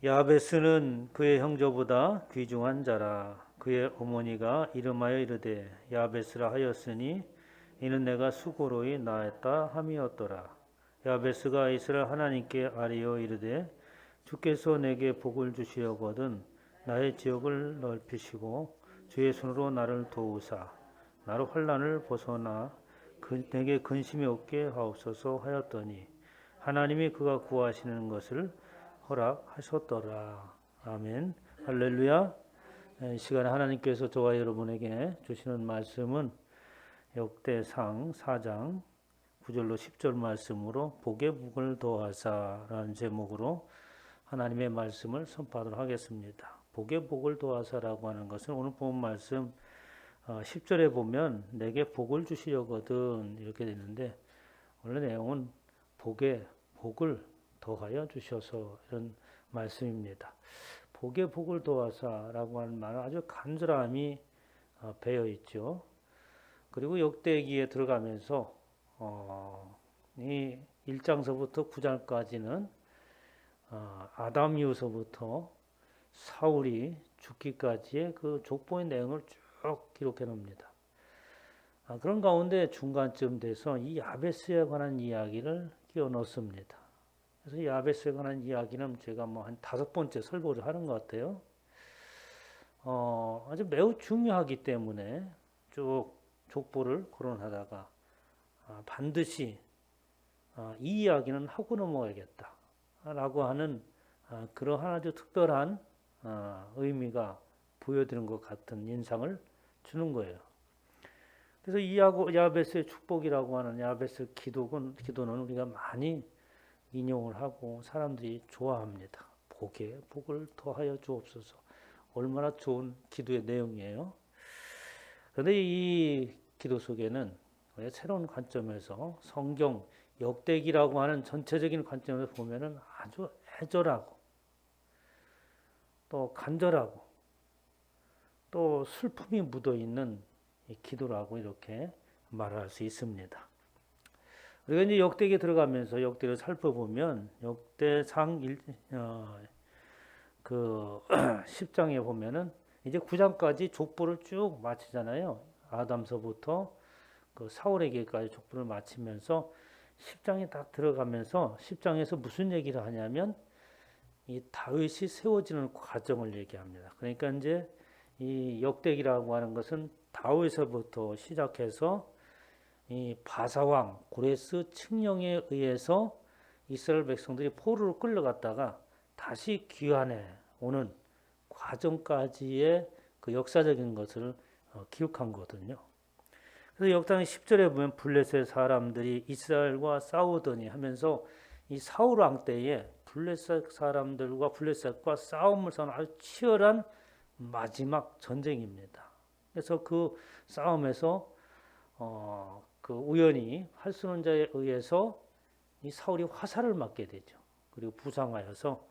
야베스는 그의 형제보다 귀중한 자라. 그의 어머니가 이름하여 이르되 야베스라 하였으니 이는 내가 수고로이 낳았다 함이었더라. 야베스가 이스라엘 하나님께 아뢰어 이르되 주께서 내게 복을 주시려거든 나의 지역을 넓히시고 주의 손으로 나를 도우사 나로 환난을 벗어나 내게 근심이 없게 하옵소서 하였더니 하나님이 그가 구하시는 것을 허락하셨더라. 아멘. 할렐루야. 이 시간에 하나님께서 저와 여러분에게 주시는 말씀은 역대상 4장 9절로 10절 말씀으로 복의 복을 더하사라는 제목으로 하나님의 말씀을 선포하도록 하겠습니다. 복의 복을 더하사라고 하는 것은 오늘 본 말씀 10절에 보면 내게 복을 주시려거든 이렇게 되는데 원래 내용은 복의 복을 더하여 주셔서 이런 말씀입니다. 복의 복을 더하사라고 하는 말은 아주 간절함이 배어 있죠. 그리고 역대기에 들어가면서 이 1장서부터 9장까지는 아담 이후서부터 사울이 죽기까지의 그 족보의 내용을 쭉 기록해 놓습니다. 그런 가운데 중간쯤 돼서 이 야베스에 관한 이야기를 끼워 넣습니다. 그래서 야베스에 관한 이야기는 제가 뭐 한 5번째 설교를 하는 것 같아요. 아주 매우 중요하기 때문에 쭉 족보를 거론하다가 반드시 이 이야기는 하고 넘어가야겠다라고 하는 그러한 아주 특별한 의미가 보여드는 것 같은 인상을 주는 거예요. 그래서 이 야베스의 축복이라고 하는 야베스 기도는 우리가 많이 인용을 하고 사람들이 좋아합니다. 복에 복을 더하여 주옵소서. 얼마나 좋은 기도의 내용이에요. 그런데 이 기도 속에는 새로운 관점에서 성경 역대기라고 하는 전체적인 관점에서 보면은 아주 애절하고 또 간절하고 또 슬픔이 묻어 있는 기도라고 이렇게 말할 수 있습니다. 우리가 이제 역대기에 들어가면서 역대를 살펴보면 역대상 10장에 보면은 이제 9장까지 족보를 쭉 마치잖아요. 아담서부터 그 사울에게까지 족보를 마치면서 10장에 딱 들어가면서 10장에서 무슨 얘기를 하냐면 이 다윗이 세워지는 과정을 얘기합니다. 그러니까 이제 이 역대기라고 하는 것은 다윗에서부터 시작해서 이 바사왕 고레스 칙령에 의해서 이스라엘 백성들이 포로로 끌려갔다가 다시 귀환해 오는 과정까지의 그 역사적인 것을 기록한 거거든요. 그래서 역당 10절에 보면 블레셋 사람들이 이스라엘과 싸우더니 하면서 이 사울 왕 때에 블레셋 사람들과 블레셋과 싸움을 선 아주 치열한 마지막 전쟁입니다. 그래서 그 싸움에서 그 우연히 할수론자에 의해서 이 사울이 화살을 맞게 되죠. 그리고 부상하여서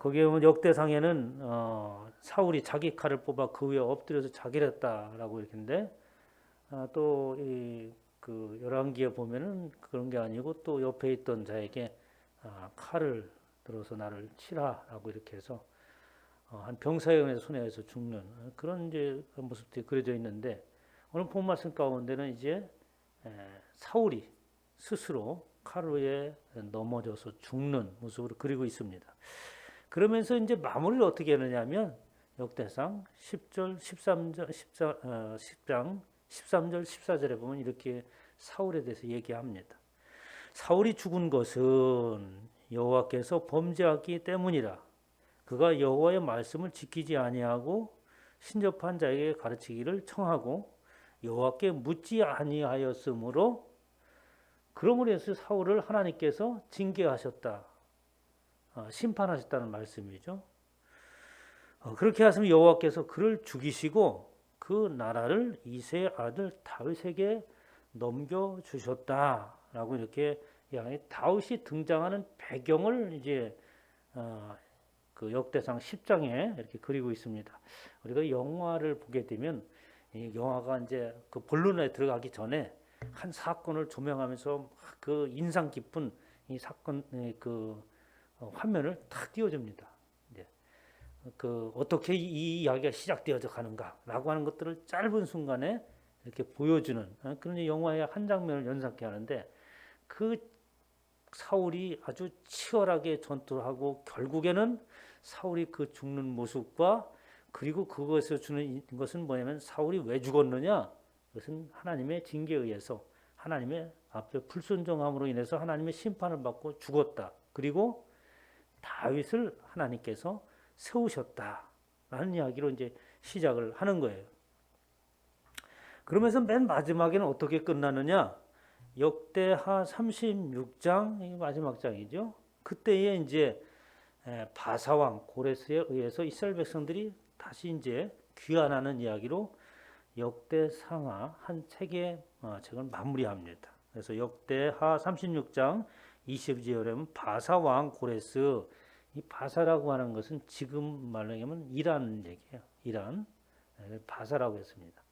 거기에 보면 역대상에는 사울이 자기 칼을 뽑아 그 위에 엎드려서 자기를 했다라고 이렇게인데 또 이 그 열왕기에 보면은 그런 게 아니고 또 옆에 있던 자에게 칼을 들어서 나를 치라라고 이렇게 해서 한 병사의 손에서 죽는 그런 이제 모습들이 그려져 있는데 오늘 본 말씀 가운데는 이제 사울이 스스로 칼로에 넘어져서 죽는 모습으로 그리고 있습니다. 그러면서 이제 마무리를 어떻게 하느냐면 역대상 10절, 13절, 10장 13절, 14절에 보면 이렇게 사울에 대해서 얘기합니다. 사울이 죽은 것은 여호와께서 범죄하기 때문이라. 그가 여호와의 말씀을 지키지 아니하고 신접한 자에게 가르치기를 청하고 여호와께 묻지 아니하였으므로 그러므로 해서 사울을 하나님께서 징계하셨다. 심판하셨다는 말씀이죠. 그렇게 하시면 여호와께서 그를 죽이시고 그 나라를 이새의 아들 다윗에게 넘겨주셨다라고 이렇게 다윗이 등장하는 배경을 이제 그 역대상 10장에 이렇게 그리고 있습니다. 우리가 영화를 보게 되면 이 영화가 이제 그 본론에 들어가기 전에 한 사건을 조명하면서 그 인상 깊은 이 사건 그 화면을 탁 띄워줍니다. 이제 어떻게 이 이야기가 시작되어져 가는가라고 하는 것들을 짧은 순간에 이렇게 보여주는 그런 영화의 한 장면을 연상케 하는데, 그 사울이 아주 치열하게 전투를 하고 결국에는 사울이 그 죽는 모습과, 그리고 그것에서 주는 것은 뭐냐면, 사울이 왜 죽었느냐? 그것은 하나님의 징계에 의해서, 하나님의 앞에 불순종함으로 인해서 하나님의 심판을 받고 죽었다. 그리고 다윗을 하나님께서 세우셨다라는 이야기로 이제 시작을 하는 거예요. 그러면서 맨 마지막에는 어떻게 끝나느냐? 역대하 36장, 마지막 장이죠. 그때에 이제 바사왕 고레스에 의해서 이스라엘 백성들이 다시 이제 귀환하는 이야기로 역대상하 한 책의 책을 마무리합니다. 그래서 역대하 36장 20절에는 바사왕 고레스, 이 바사라고 하는 것은 지금 말로 하면 이란 얘기예요. 이란, 바사라고 했습니다.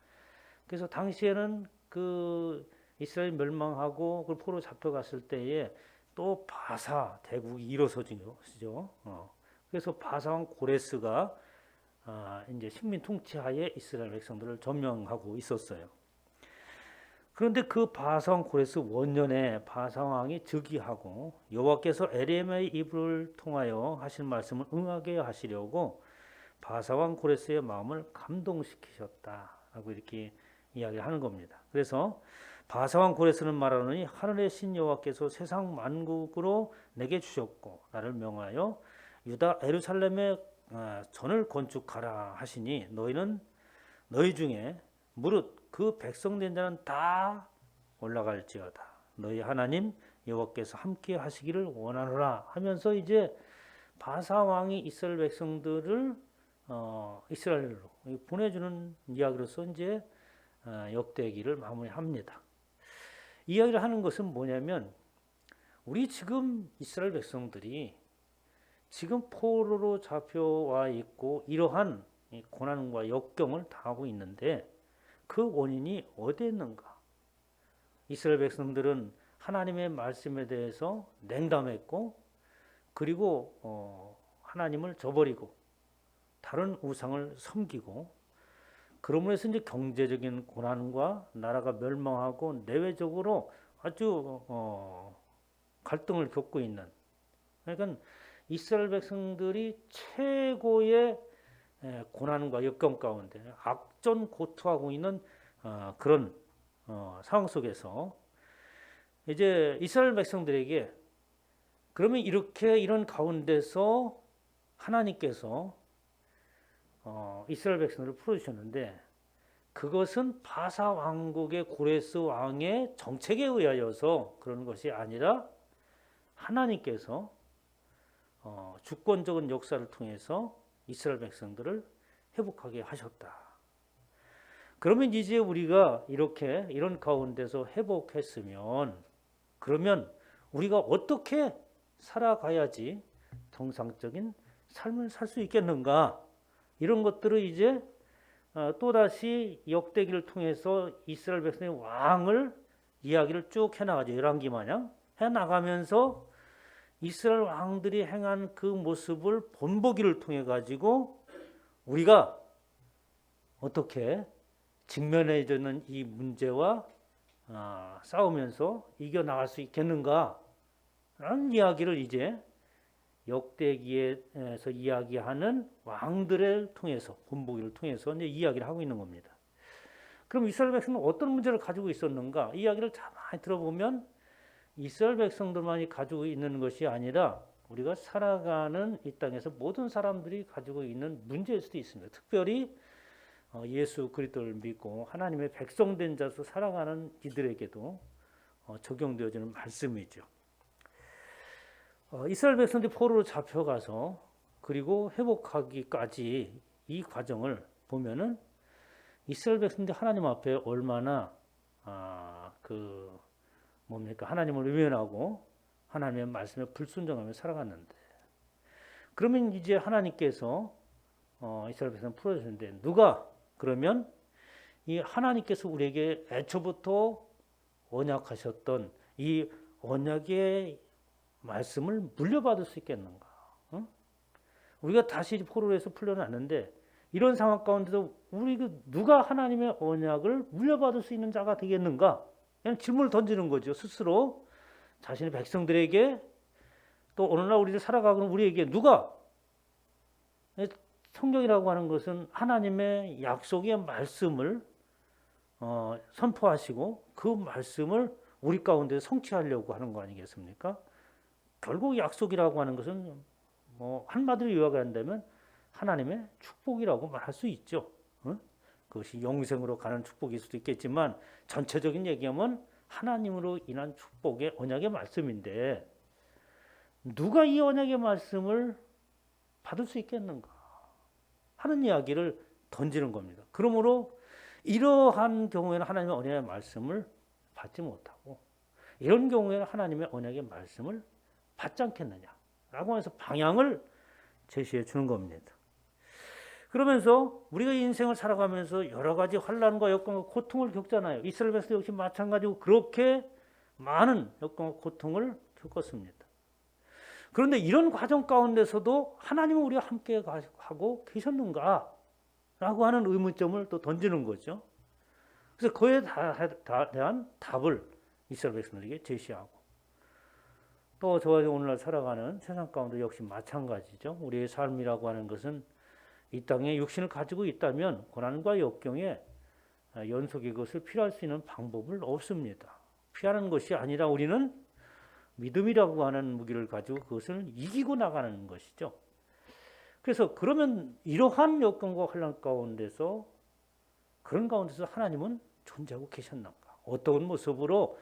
그래서 당시에는 그 이스라엘 멸망하고 그 포로 잡혀갔을 때에 또 바사 대국이 일어서지죠. 그래서 바사왕 고레스가 이제 식민 통치하에 이스라엘 백성들을 점령하고 있었어요. 그런데 그 바사왕 고레스 원년에 바사왕이 즉위하고 여호와께서 에레미야의 입을 통하여 하신 말씀을 응하게 하시려고 바사왕 고레스의 마음을 감동시키셨다라고 이렇게 이야기하는 겁니다. 그래서 바사왕 고레스는 말하노니, 하늘의 신 여호와께서 세상 만국으로 내게 주셨고 나를 명하여 유다 예루살렘에 전을 건축하라 하시니, 너희는 너희 중에 무릇 그 백성된 자는 다 올라갈지어다. 너희 하나님 여호와께서 함께 하시기를 원하노라 하면서 이제 바사 왕이 이스라엘 백성들을 이스라엘로 보내주는 이야기로서 이제 역대기를 마무리합니다. 이야기를 하는 것은 뭐냐면, 우리 지금 이스라엘 백성들이 지금 포로로 잡혀와 있고 이러한 고난과 역경을 당하고 있는데, 그 원인이 어디에 있는가? 이스라엘 백성들은 하나님의 말씀에 대해서 냉담했고, 그리고 하나님을 저버리고 다른 우상을 섬기고, 그러므로 해서 이제 경제적인 고난과 나라가 멸망하고 내외적으로 아주 갈등을 겪고 있는, 그러니까 이스라엘 백성들이 최고의 고난과 역경 가운데 악전고투하고 있는 그런 상황 속에서 이제 이스라엘 백성들에게, 그러면 이런 가운데서 하나님께서 이스라엘 백성들을 풀어주셨는데, 그것은 바사 왕국의 고레스 왕의 정책에 의하여서 그런 것이 아니라 하나님께서 주권적인 역사를 통해서 이스라엘 백성들을 회복하게 하셨다. 그러면 이제 우리가 이런 가운데서 회복했으면, 그러면 우리가 어떻게 살아가야지 정상적인 삶을 살 수 있겠는가? 이런 것들을 이제 또다시 역대기를 통해서 이스라엘 백성의 왕을 이야기를 쭉 해나가죠. 열왕기 마냥 해나가면서 이스라엘 왕들이 행한 그 모습을 본보기를 통해 가지고 우리가 어떻게 직면해지는 이 문제와 싸우면서 이겨나갈 수 있겠는가 라는 이야기를 이제 역대기에서 이야기하는 왕들을 통해서, 본보기를 통해서 이제 이야기를 하고 있는 겁니다. 그럼 이스라엘 백성은 어떤 문제를 가지고 있었는가? 이 이야기를 가만히 들어보면 이스라엘 백성들만이 가지고 있는 것이 아니라 우리가 살아가는 이 땅에서 모든 사람들이 가지고 있는 문제일 수도 있습니다. 특별히 예수 그리스도를 믿고 하나님의 백성된 자로 살아가는 이들에게도 적용되어지는 말씀이죠. 이스라엘 백성들이 포로로 잡혀가서 그리고 회복하기까지 이 과정을 보면은 이스라엘 백성들이 하나님 앞에 얼마나 하나님을 외면하고 하나님의 말씀에 불순종하며 살아갔는데, 그러면 이제 하나님께서 이스라엘 백성을 풀어주는데, 누가 그러면 이 하나님께서 우리에게 애초부터 언약하셨던 이 언약의 말씀을 물려받을 수 있겠는가? 어? 우리가 다시 포로로 해서 풀려났는데 이런 상황 가운데도 우리 누가 하나님의 언약을 물려받을 수 있는 자가 되겠는가? 그냥 질문을 던지는 거죠. 스스로 자신의 백성들에게 또 오늘날 우리를 살아가고는 우리에게 누가 성경이라고 하는 것은 하나님의 약속의 말씀을 선포하시고 그 말씀을 우리 가운데 성취하려고 하는 거 아니겠습니까? 결국 약속이라고 하는 것은 한마디로 요약한다면 하나님의 축복이라고 말할 수 있죠. 그것이 영생으로 가는 축복일 수도 있겠지만 전체적인 얘기하면 하나님으로 인한 축복의 언약의 말씀인데 누가 이 언약의 말씀을 받을 수 있겠는가 하는 이야기를 던지는 겁니다. 그러므로 이러한 경우에는 하나님의 언약의 말씀을 받지 못하고 이런 경우에는 하나님의 언약의 말씀을 받지 않겠느냐라고 해서 방향을 제시해 주는 겁니다. 그러면서 우리가 인생을 살아가면서 여러 가지 환난과 역경과 고통을 겪잖아요. 이스라엘 백성 역시 마찬가지고 그렇게 많은 역경과 고통을 겪었습니다. 그런데 이런 과정 가운데서도 하나님은 우리와 함께 하고 계셨는가? 라고 하는 의문점을 또 던지는 거죠. 그래서 그에 대한 답을 이스라엘 백성들에게 제시하고 또 저와 오늘날 살아가는 세상 가운데 역시 마찬가지죠. 우리의 삶이라고 하는 것은 이 땅에 육신을 가지고 있다면 고난과 역경에 연속의 것을 피할 수 있는 방법은 없습니다. 피하는 것이 아니라 우리는 믿음이라고 하는 무기를 가지고 그것을 이기고 나가는 것이죠. 그래서 그러면 이러한 역경과 환난 가운데서 그런 가운데서 하나님은 존재하고 계셨는가? 어떤 모습으로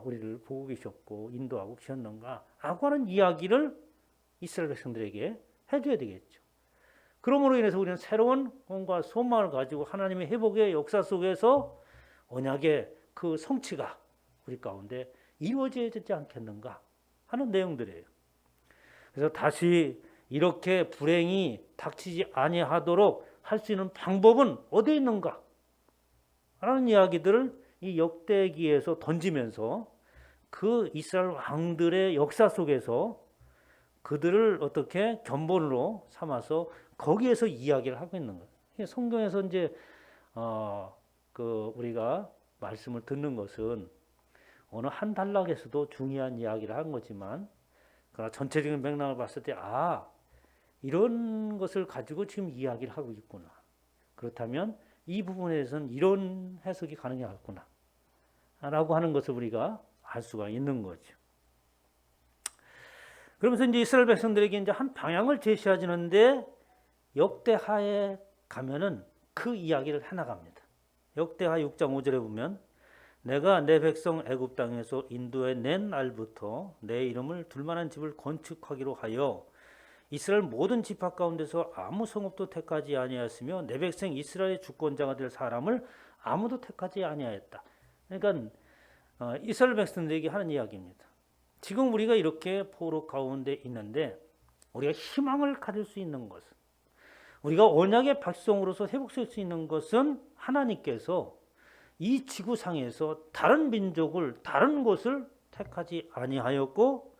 우리를 보고 계셨고 인도하고 계셨는가? 라고 하는 이야기를 이스라엘 백성들에게 해줘야 되겠죠. 그러므로 인해서 우리는 새로운 꿈과 소망을 가지고 하나님의 회복의 역사 속에서 언약의 그 성취가 우리 가운데 이루어져야 되지 않겠는가 하는 내용들이에요. 그래서 다시 이렇게 불행이 닥치지 아니하도록 할 수 있는 방법은 어디에 있는가 라는 이야기들을 이 역대기에서 던지면서 그 이스라엘 왕들의 역사 속에서 그들을 어떻게 견본으로 삼아서 거기에서 이야기를 하고 있는 거예요. 성경에서 이제 우리가 말씀을 듣는 것은 어느 한 단락에서도 중요한 이야기를 한 거지만 그러나 전체적인 맥락을 봤을 때 이런 것을 가지고 지금 이야기를 하고 있구나. 그렇다면 이 부분에 대해서는 이런 해석이 가능하겠구나 라고 하는 것을 우리가 알 수가 있는 거죠. 그러면서 이제 이스라엘 백성들에게 이제 한 방향을 제시하시는데 역대하에 가면은 그 이야기를 해나갑니다. 역대하 6장 5절에 보면 내가 내 백성 애굽 땅에서 인도해 낸 날부터 내 이름을 둘만한 집을 건축하기로 하여 이스라엘 모든 지파 가운데서 아무 성읍도 택하지 아니하였으며 내 백성 이스라엘의 주권자가 될 사람을 아무도 택하지 아니하였다. 그러니까 이스라엘 백성들에게 하는 이야기입니다. 지금 우리가 이렇게 포로 가운데 있는데 우리가 희망을 가질 수 있는 것은 우리가 언약의 백성으로서 회복될 수 있는 것은 하나님께서 이 지구상에서 다른 민족을 다른 곳을 택하지 아니하였고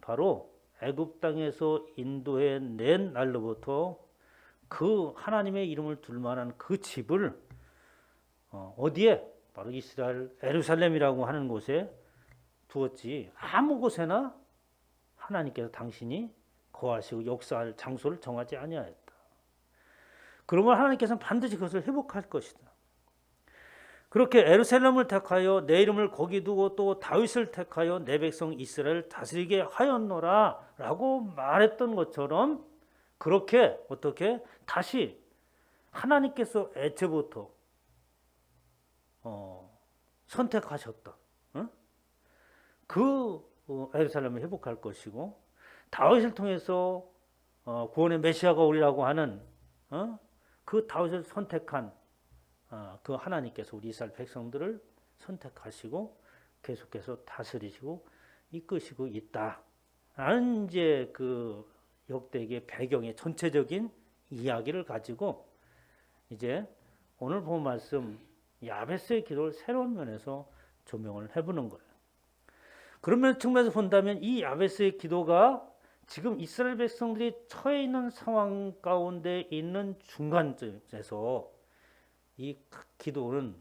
바로 애굽 땅에서 인도해 낸 날로부터 그 하나님의 이름을 둘 만한 그 집을 어디에 바로 이스라엘 예루살렘이라고 하는 곳에 두었지 아무 곳에나 하나님께서 당신이 거하시고 역사할 장소를 정하지 아니하였다. 그러면 하나님께서는 반드시 그것을 회복할 것이다. 그렇게 예루살렘을 택하여 내 이름을 거기 두고 또 다윗을 택하여 내 백성 이스라엘을 다스리게 하였노라 라고 말했던 것처럼 그렇게 어떻게 다시 하나님께서 애초부터 선택하셨던 그 예루살렘을 회복할 것이고 다윗을 통해서 구원의 메시아가 오리라고 하는 그 다윗을 선택한 그 하나님께서 우리 이스라엘 백성들을 선택하시고 계속해서 다스리시고 이끄시고 있다라는 이제 그 역대기의 배경의 전체적인 이야기를 가지고 이제 오늘 본 말씀 야베스의 기도를 새로운 면에서 조명을 해보는 거예요. 그런 측면에서 본다면 이 야베스의 기도가 지금 이스라엘 백성들이 처해 있는 상황 가운데 있는 중간쯤에서 이 기도는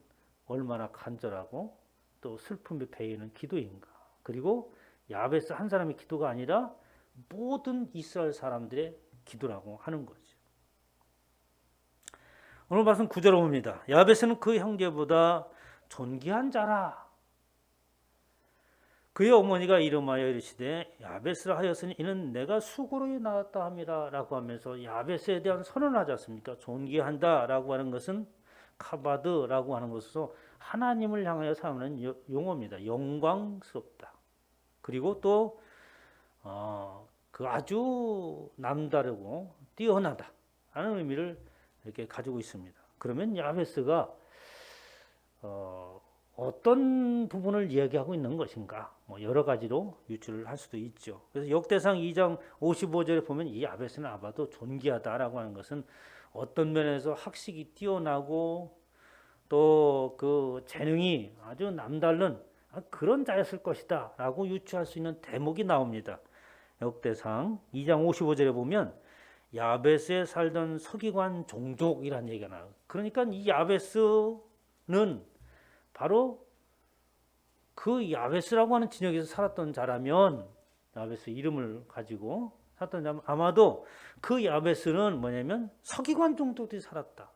얼마나 간절하고 또 슬픔에 배이는 기도인가. 그리고 야베스 한 사람의 기도가 아니라 모든 이스라엘 사람들의 기도라고 하는 거죠. 오늘 말씀 9절을 봅니다. 야베스는 그 형제보다 존귀한 자라. 그의 어머니가 이름하여 이르시되 야베스라 하였으니 이는 내가 수고로이 낳았다 함이라 라고 하면서 야베스에 대한 선언하지 않습니까? 존귀한다 라고 하는 것은 카바드라고 하는 것으로 하나님을 향하여 사용하는 용어입니다. 영광스럽다. 그리고 또 그 아주 남다르고 뛰어나다 하는 의미를 이렇게 가지고 있습니다. 그러면 야베스가 어떤 부분을 이야기하고 있는 것인가? 여러 가지로 유추를 할 수도 있죠. 그래서 역대상 2장 55절에 보면 이 야베스는 아마도 존귀하다라고 하는 것은 어떤 면에서 학식이 뛰어나고 또 그 재능이 아주 남다른 그런 자였을 것이다 라고 유추할 수 있는 대목이 나옵니다. 역대상 2장 55절에 보면 야베스에 살던 서기관 종족이라는 얘기가 나와요. 그러니까 이 야베스는 바로 그 야베스라고 하는 진영에서 살았던 자라면, 야베스 이름을 가지고 살았던 자라면 아마도 그 야베스는 뭐냐면 서기관 종족들이 살았다.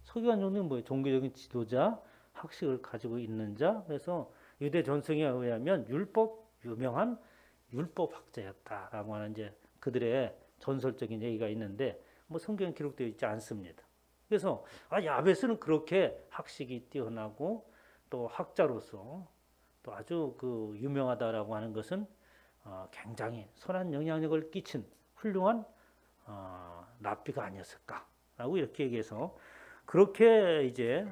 서기관 종족은 뭐예요? 종교적인 지도자, 학식을 가지고 있는 자. 그래서 유대 전승에 의하면 유명한 율법학자였다라고 하는 이제 그들의 전설적인 얘기가 있는데 성경에 기록되어 있지 않습니다. 그래서 야베스는 그렇게 학식이 뛰어나고 또 학자로서 또 아주 그 유명하다라고 하는 것은 굉장히 선한 영향력을 끼친 훌륭한 랍비가 아니었을까라고 이렇게 얘기해서 그렇게 이제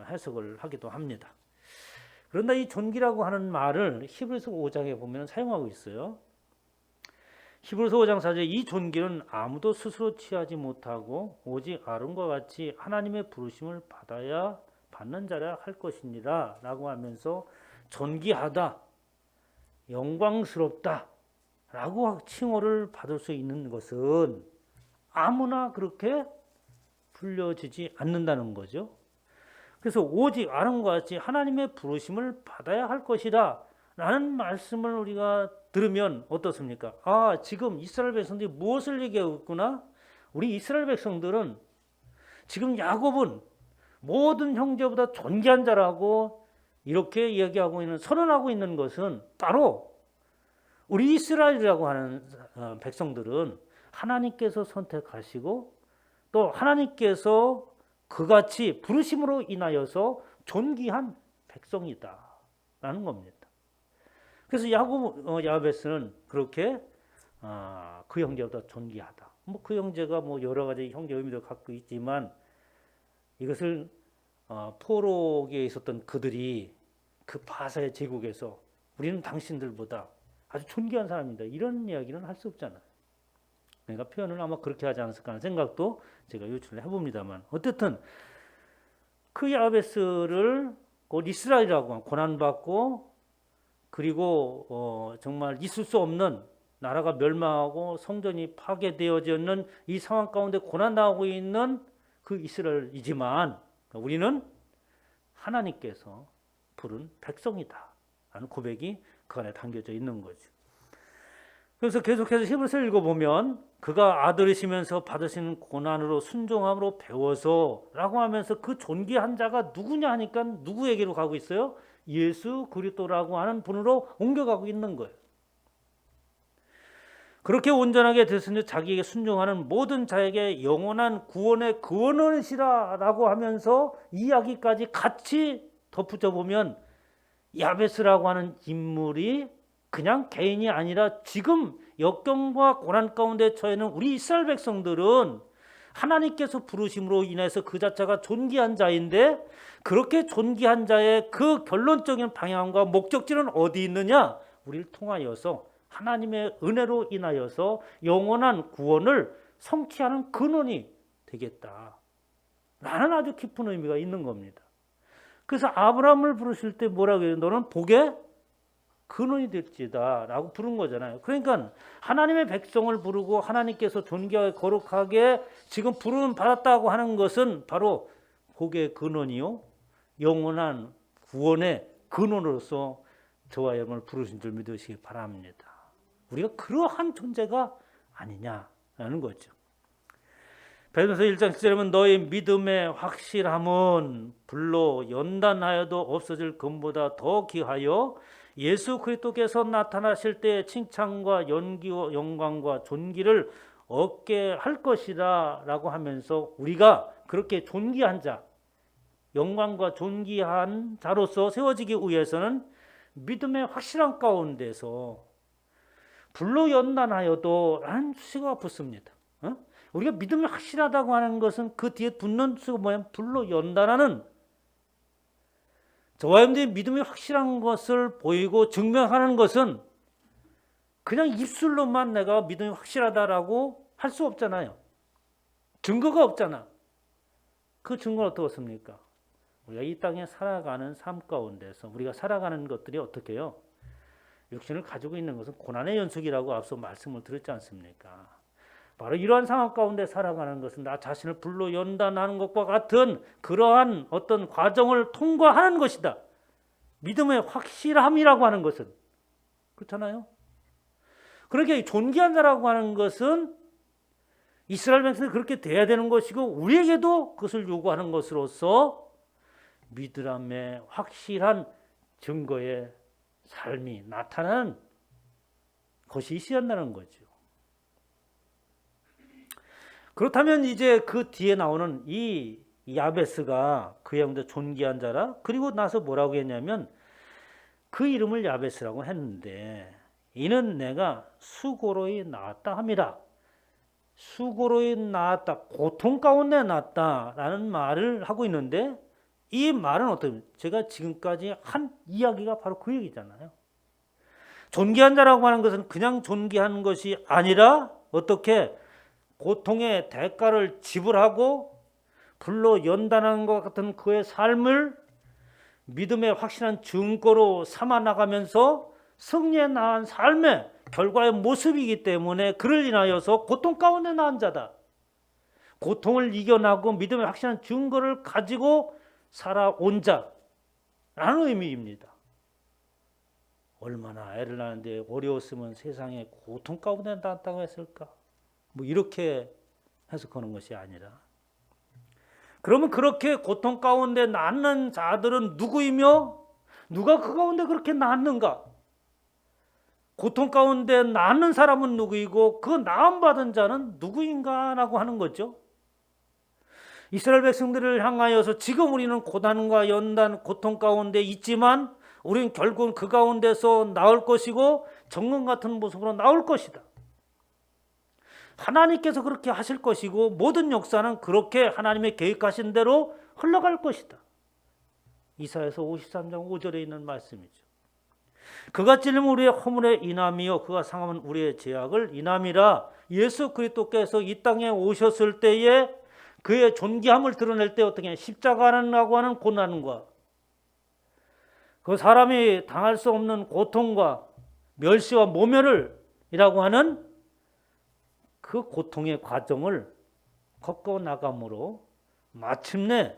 해석을 하기도 합니다. 그런데 이 존귀라고 하는 말을 히브리서 5장에 보면 사용하고 있어요. 히브리서 5장 4절에 이 존귀는 아무도 스스로 취하지 못하고 오직 아론과 같이 하나님의 부르심을 받아야 받는 자라 할 것이니라 라고 하면서 존귀하다, 영광스럽다 라고 칭호를 받을 수 있는 것은 아무나 그렇게 불려지지 않는다는 거죠. 그래서 오직 아론과 같이 하나님의 부르심을 받아야 할 것이다 라는 말씀을 우리가 들으면 어떻습니까? 지금 이스라엘 백성들이 무엇을 얘기하고 있구나? 우리 이스라엘 백성들은 지금 야곱은 모든 형제보다 존귀한 자라고 이렇게 이야기하고 있는, 선언하고 있는 것은 바로 우리 이스라엘이라고 하는 백성들은 하나님께서 선택하시고 또 하나님께서 그같이 부르심으로 인하여서 존귀한 백성이다 라는 겁니다. 그래서 야베스는 그렇게 그 형제보다 존귀하다. 그 형제가 여러 가지 형제 의미도 갖고 있지만 이것을 포로기에 있었던 그들이 그 바사의 제국에서 우리는 당신들보다 아주 존귀한 사람입니다. 이런 이야기는 할 수 없잖아요. 그러니까 표현을 아마 그렇게 하지 않았을까 하는 생각도 제가 유추를 해봅니다만 어쨌든 그 야베스를 곧 이스라엘이라고 고난받고 그리고 정말 있을 수 없는 나라가 멸망하고 성전이 파괴되어지는 이 상황 가운데 고난당하고 있는 그 이스라엘이지만 우리는 하나님께서 부른 백성이다 라는 고백이 그 안에 담겨져 있는 거죠. 그래서 계속해서 히브리서 읽어보면 그가 아들이시면서 받으시는 고난으로 순종함으로 배워서 라고 하면서 그 존귀한 자가 누구냐 하니까 누구에게로 가고 있어요? 예수 그리스도라고 하는 분으로 옮겨가고 있는 거예요. 그렇게 온전하게 됐으니 자기에게 순종하는 모든 자에게 영원한 구원의 근원이시라라고 하면서 이야기까지 같이 덧붙여 보면 야베스라고 하는 인물이 그냥 개인이 아니라 지금 역경과 고난 가운데 처해 있는 우리 이스라엘 백성들은 하나님께서 부르심으로 인해서 그 자체가 존귀한 자인데 그렇게 존귀한 자의 그 결론적인 방향과 목적지는 어디 있느냐? 우리를 통하여서 하나님의 은혜로 인하여서 영원한 구원을 성취하는 근원이 되겠다 라는 아주 깊은 의미가 있는 겁니다. 그래서 아브라함을 부르실 때 뭐라고 해요? 너는 복의 근원이 될지다라고 부른 거잖아요. 그러니까 하나님의 백성을 부르고 하나님께서 존귀하게 거룩하게 지금 부름 받았다고 하는 것은 바로 복의 근원이요 영원한 구원의 근원으로서 저와 여러분을 부르신 줄 믿으시기 바랍니다. 우리가 그러한 존재가 아니냐라는 거죠. 베드로서 1장 7절에 보면 너희 믿음의 확실함은 불로 연단하여도 없어질 금보다 더 귀하여 예수 그리스도께서 나타나실 때 칭찬과 연기와 영광과 존귀를 얻게 할 것이다 라고 하면서 우리가 그렇게 존귀한 자, 영광과 존귀한 자로서 세워지기 위해서는 믿음의 확실한 가운데서 불로 연단하여도 라는 수가 붙습니다. 우리가 믿음이 확실하다고 하는 것은 그 뒤에 붙는 수가 뭐야? 불로 연단하는, 저와 여러분들이 믿음이 확실한 것을 보이고 증명하는 것은 그냥 입술로만 내가 믿음이 확실하다라고 할 수 없잖아요. 증거가 없잖아. 그 증거는 어떻습니까? 우리가 이 땅에 살아가는 삶 가운데서 우리가 살아가는 것들이 어떻게 해요? 육신을 가지고 있는 것은 고난의 연속이라고 앞서 말씀을 드렸지 않습니까? 바로 이러한 상황 가운데 살아가는 것은 나 자신을 불로 연단하는 것과 같은 그러한 어떤 과정을 통과하는 것이다. 믿음의 확실함이라고 하는 것은. 그렇잖아요? 그렇게 존귀한 자라고 하는 것은 이스라엘 백성이 그렇게 돼야 되는 것이고 우리에게도 그것을 요구하는 것으로서 믿음의 확실한 증거의 삶이 나타나는 것이 있어야 한다는 거죠. 그렇다면 이제 그 뒤에 나오는 이 야베스가 그의 형제 존귀한 자라. 그리고 나서 뭐라고 했냐면 그 이름을 야베스라고 했는데 이는 내가 수고로이 낳았다 함이라. 수고로이 낳았다, 고통 가운데 낳았다라는 말을 하고 있는데 이 말은 어떻게, 제가 지금까지 한 이야기가 바로 그 얘기잖아요. 존귀한 자라고 하는 것은 그냥 존귀한 것이 아니라 어떻게 고통의 대가를 지불하고 불로 연단하는 것 같은 그의 삶을 믿음의 확실한 증거로 삼아 나가면서 승리에 나은 삶의 결과의 모습이기 때문에 그를 인하여서 고통 가운데 나은 자다. 고통을 이겨나고 믿음의 확실한 증거를 가지고 살아온 자라는 의미입니다. 얼마나 애를 낳는데 어려웠으면 세상에 고통 가운데 낳았다고 했을까? 뭐 이렇게 해석하는 것이 아니라, 그러면 그렇게 고통 가운데 낳는 자들은 누구이며 누가 그 가운데 그렇게 낳는가? 고통 가운데 낳는 사람은 누구이고 그 나음 받은 자는 누구인가라고 하는 거죠. 이스라엘 백성들을 향하여서 지금 우리는 고난과 연단, 고통 가운데 있지만 우리는 결국은 그 가운데서 나올 것이고 정금 같은 모습으로 나올 것이다. 하나님께서 그렇게 하실 것이고 모든 역사는 그렇게 하나님의 계획하신 대로 흘러갈 것이다. 이사야서 53장 5절에 있는 말씀이죠. 그가 찔리면 우리의 허물의 인함이요 그가 상하면 우리의 죄악을 인함이라. 예수 그리스도께서 이 땅에 오셨을 때에 그의 존귀함을 드러낼 때 어떻게 십자가라고 하는 고난과 그 사람이 당할 수 없는 고통과 멸시와 모멸을 이라고 하는 그 고통의 과정을 겪어 나감으로 마침내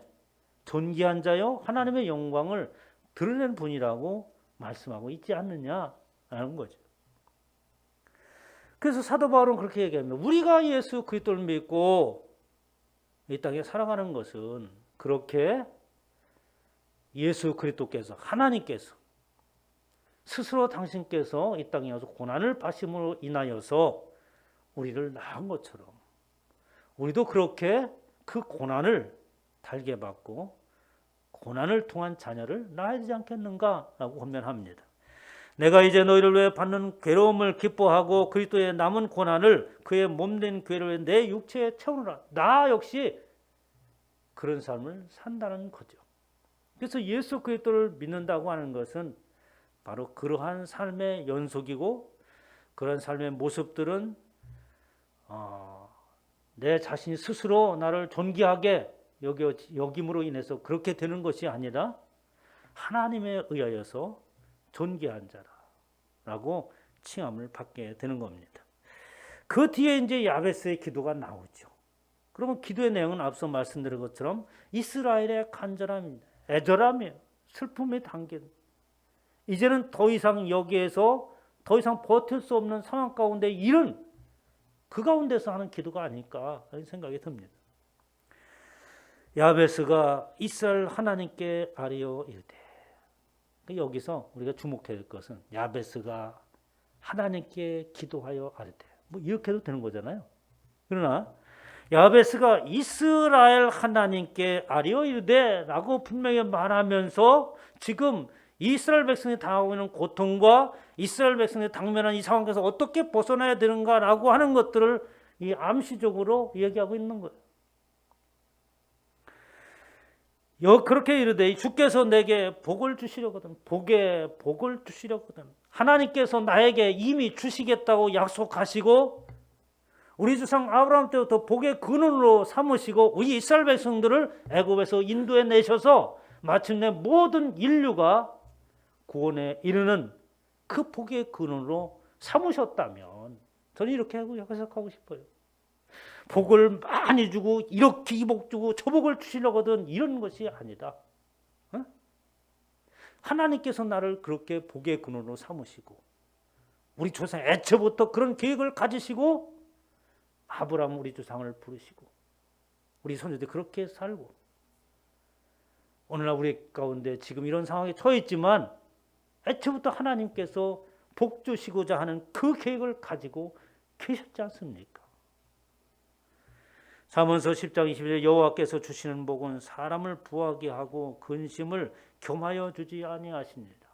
존귀한 자요 하나님의 영광을 드러낸 분이라고 말씀하고 있지 않느냐라는 거죠. 그래서 사도 바울은 그렇게 얘기합니다. 우리가 예수 그리스도를 믿고 이 땅에 살아가는 것은 그렇게 예수 그리스도께서 하나님께서 스스로 당신께서 이 땅에 와서 고난을 받으심으로 인하여서 우리를 낳은 것처럼 우리도 그렇게 그 고난을 달게 받고 고난을 통한 자녀를 낳아야 되지 않겠는가라고 권면합니다. 내가 이제 너희를 위해 받는 괴로움을 기뻐하고 그리스도의 남은 고난을 그의 몸된 교회를 내 육체에 채우노라. 나 역시 그런 삶을 산다는 거죠. 그래서 예수 그리스도를 믿는다고 하는 것은 바로 그러한 삶의 연속이고 그런 삶의 모습들은 내 자신이 스스로 나를 존귀하게 여김으로 인해서 그렇게 되는 것이 아니라 하나님에 의하여서 존귀한 자라. 라고 칭함을 받게 되는 겁니다. 그 뒤에 이제 야베스의 기도가 나오죠. 그러면 기도의 내용은 앞서 말씀드린 것처럼 이스라엘의 간절함입니다. 애절함이에요. 슬픔의 단계. 이제는 더 이상 여기에서 더 이상 버틸 수 없는 상황 가운데 이른 그 가운데서 하는 기도가 아닐까 하는 생각이 듭니다. 야베스가 이스라엘 하나님께 아뢰어 이르되, 여기서 우리가 주목해야 될 것은 야베스가 하나님께 기도하여 아뢰되, 뭐 이렇게 해도 되는 거잖아요. 그러나 야베스가 이스라엘 하나님께 아뢰어 이르되 라고 분명히 말하면서 지금 이스라엘 백성이 당하고 있는 고통과 이스라엘 백성이 당면한 이 상황에서 어떻게 벗어나야 되는가라고 하는 것들을 이 암시적으로 얘기하고 있는 거예요. 그렇게 이르되 주께서 내게 복을 주시려거든, 복을 주시려거든. 하나님께서 나에게 이미 주시겠다고 약속하시고 우리 조상 아브라함 때부터 복의 근원으로 삼으시고 우리 이스라엘 백성들을 애굽에서 인도해 내셔서 마침내 모든 인류가 구원에 이르는 그 복의 근원으로 삼으셨다면 저는 이렇게 해석하고 싶어요. 복을 많이 주고 이렇게 이 복 주고 저 복을 주시려거든 이런 것이 아니다. 하나님께서 나를 그렇게 복의 근원으로 삼으시고 우리 조상 애초부터 그런 계획을 가지시고 아브라함 우리 조상을 부르시고 우리 손주들 그렇게 살고 오늘날 우리 가운데 지금 이런 상황에 처해 있지만 애초부터 하나님께서 복 주시고자 하는 그 계획을 가지고 계셨지 않습니까? 잠언서 10장 21절 여호와께서 주시는 복은 사람을 부하게 하고 근심을 겸하여 주지 아니하시니라.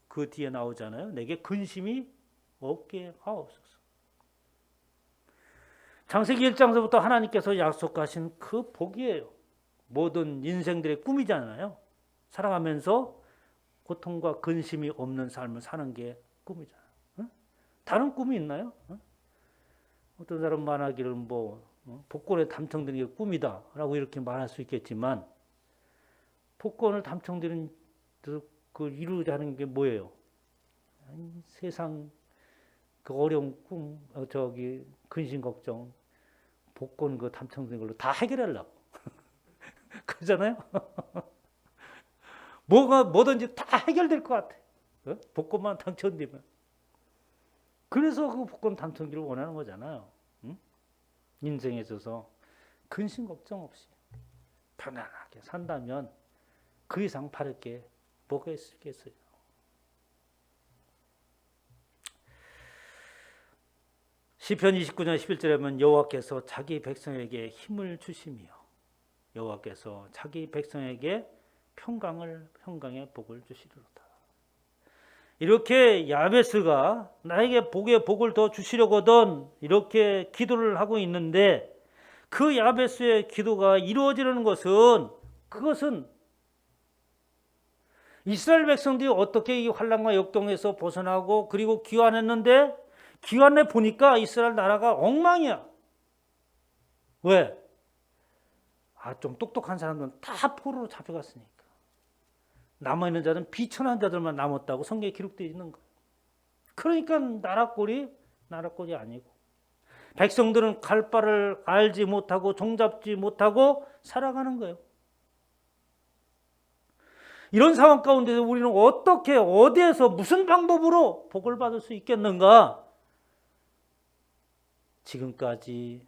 그 뒤에 나오잖아요. 내게 근심이 없게 하옵소서. 창세기 1장서부터 하나님께서 약속하신 그 복이에요. 모든 인생들의 꿈이잖아요. 살아가면서 고통과 근심이 없는 삶을 사는 게 꿈이잖아요. 다른 꿈이 있나요? 어떤 사람 말하기를 복권에 당첨되는 게 꿈이다라고 이렇게 말할 수 있겠지만 복권을 당첨되는 그 이루고자 하는 게 뭐예요? 세상 그 어려운 꿈, 근심 걱정, 복권 그 당첨된 걸로 다 해결하려고 그러잖아요. 뭐든지 다 해결될 것 같아. 복권만 당첨되면. 그래서 그 복권 당첨기를 원하는 거잖아요. 인생에 있어서 근심 걱정 없이 편안하게 산다면 그 이상 바랄 게 뭐가 있겠어요. 시편 29장 11절에 보면 여호와께서 자기 백성에게 힘을 주시며 여호와께서 자기 백성에게 평강의 복을 주시리로다. 이렇게 야베스가 나에게 복을 더 주시려거든 이렇게 기도를 하고 있는데 그 야베스의 기도가 이루어지는 그것은 이스라엘 백성들이 어떻게 이 환난과 역경에서 벗어나고 그리고 귀환했는데 귀환해 보니까 이스라엘 나라가 엉망이야. 왜? 좀 똑똑한 사람들은 다 포로로 잡혀갔으니까. 남아있는 자들은 비천한 자들만 남았다고 성경에 기록되어 있는 거예요. 그러니까 나라꼴이 아니고 백성들은 갈 바를 알지 못하고 종잡지 못하고 살아가는 거예요. 이런 상황 가운데 우리는 어떻게 어디에서 무슨 방법으로 복을 받을 수 있겠는가? 지금까지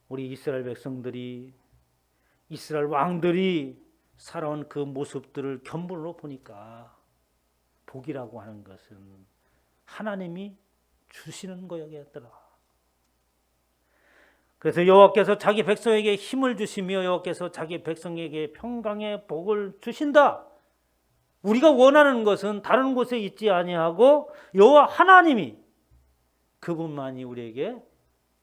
우리 이스라엘 백성들이 이스라엘 왕들이 살아온 그 모습들을 견본으로 보니까 복이라고 하는 것은 하나님이 주시는 거였더라. 그래서 여호와께서 자기 백성에게 힘을 주시며 여호와께서 자기 백성에게 평강의 복을 주신다. 우리가 원하는 것은 다른 곳에 있지 아니하고 여호와 하나님이 그분만이 우리에게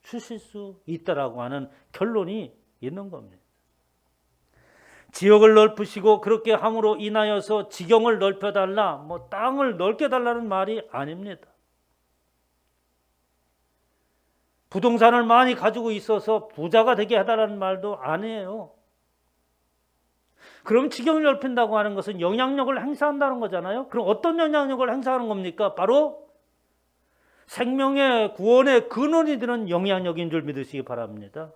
주실 수 있다라고 하는 결론이 있는 겁니다. 지역을 넓히시고 그렇게 함으로 인하여서 지경을 넓혀달라, 땅을 넓게 달라는 말이 아닙니다. 부동산을 많이 가지고 있어서 부자가 되게 해달라는 말도 아니에요. 그럼 지경을 넓힌다고 하는 것은 영향력을 행사한다는 거잖아요. 그럼 어떤 영향력을 행사하는 겁니까? 바로 생명의 구원의 근원이 되는 영향력인 줄 믿으시기 바랍니다.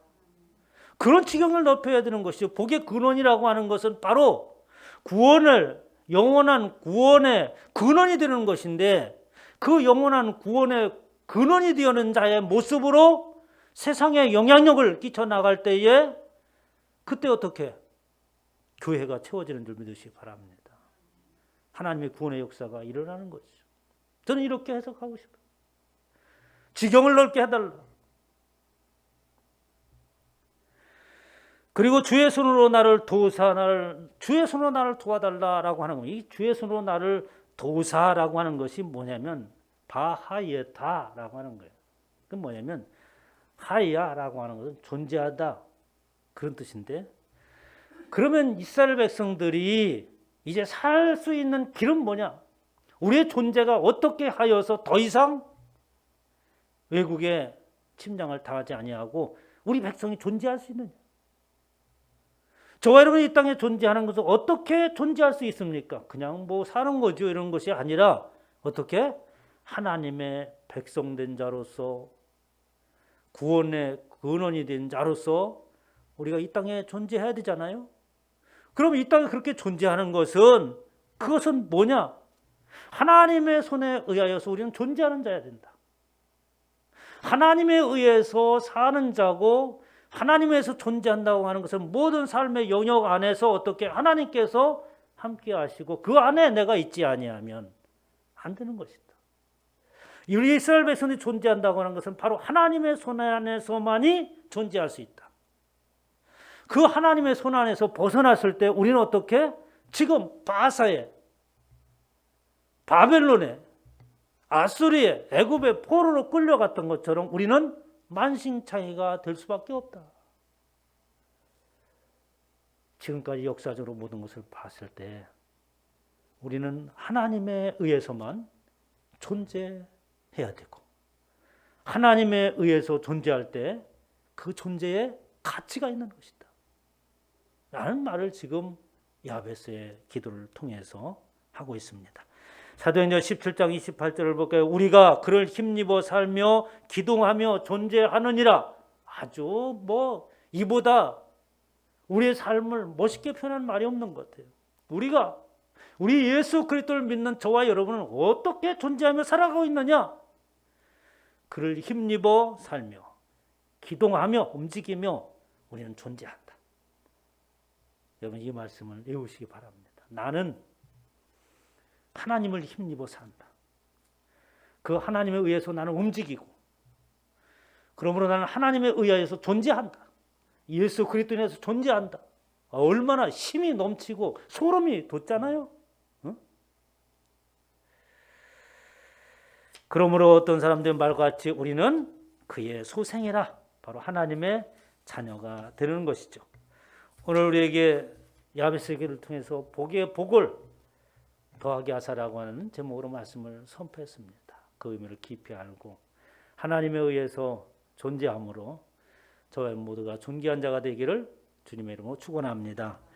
그런 지경을 넓혀야 되는 것이죠. 복의 근원이라고 하는 것은 바로 구원을, 영원한 구원의 근원이 되는 것인데, 그 영원한 구원의 근원이 되는 자의 모습으로 세상에 영향력을 끼쳐 나갈 때에 그때 어떻게 교회가 채워지는 줄 믿으시기 바랍니다. 하나님의 구원의 역사가 일어나는 것이죠. 저는 이렇게 해석하고 싶어요. 지경을 넓게 해달라. 그리고 주의 손으로 나를 주의 손으로 나를 도와달라라고 하는 겁니다. 이 주의 손으로 나를 도사라고 하는 것이 뭐냐면 바하예다라고 하는 거예요. 그 뭐냐면 하야라고 하는 것은 존재하다 그런 뜻인데, 그러면 이스라엘 백성들이 이제 살 수 있는 길은 뭐냐? 우리의 존재가 어떻게 하여서 더 이상 외국의 침략을 당하지 아니하고 우리 백성이 존재할 수 있느냐? 저와 여러분이 이 땅에 존재하는 것은 어떻게 존재할 수 있습니까? 그냥 뭐 사는 거죠. 이런 것이 아니라 어떻게? 하나님의 백성된 자로서, 구원의 근원이 된 자로서 우리가 이 땅에 존재해야 되잖아요. 그럼 이 땅에 그렇게 존재하는 것은, 그것은 뭐냐? 하나님의 손에 의하여서 우리는 존재하는 자야 된다. 하나님에 의해서 사는 자고, 하나님에서 존재한다고 하는 것은 모든 삶의 영역 안에서 어떻게 하나님께서 함께 하시고 그 안에 내가 있지 아니하면 안 되는 것이다. 우리 이스라엘 백성이 존재한다고 하는 것은 바로 하나님의 손 안에서만이 존재할 수 있다. 그 하나님의 손 안에서 벗어났을 때 우리는 어떻게? 지금 바사에, 바벨론에, 아수리에, 애굽의 포로로 끌려갔던 것처럼 우리는 만신창이가 될 수밖에 없다. 지금까지 역사적으로 모든 것을 봤을 때 우리는 하나님에 의해서만 존재해야 되고, 하나님에 의해서 존재할 때 그 존재에 가치가 있는 것이다 라는 말을 지금 야베스의 기도를 통해서 하고 있습니다. 사도행전 17장 28절을 볼까요? 우리가 그를 힘입어 살며 기동하며 존재하느니라. 아주 이보다 우리의 삶을 멋있게 표현한 말이 없는 것 같아요. 우리 예수 그리스도를 믿는 저와 여러분은 어떻게 존재하며 살아가고 있느냐? 그를 힘입어 살며 기동하며 움직이며 우리는 존재한다. 여러분 이 말씀을 외우시기 바랍니다. 나는 하나님을 힘입어 산다. 그 하나님에 의해서 나는 움직이고, 그러므로 나는 하나님에 의하여서 존재한다. 예수 그리스도 안에서 존재한다. 얼마나 힘이 넘치고 소름이 돋잖아요. 응? 그러므로 어떤 사람들의 말과 같이 우리는 그의 소생이라, 바로 하나님의 자녀가 되는 것이죠. 오늘 우리에게 야베스의 기도를 통해서 복의 복을 더하게 하사라고 하는 제목으로 말씀을 선포했습니다. 그 의미를 깊이 알고 하나님에 의해서 존재함으로 저와 모두가 존귀한 자가 되기를 주님의 이름으로 축원합니다.